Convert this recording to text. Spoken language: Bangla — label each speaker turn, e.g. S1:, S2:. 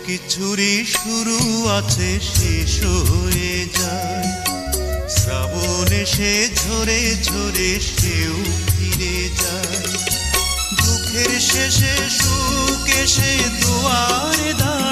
S1: কিছুরই শুরু আছে শেষ হয়ে যায়, শ্রাবণ এসে ঝরে ঝরে সেও ফিরে যায়। দুঃখের শেষে সুখ এসে দুয়ারে দাঁড়ায়,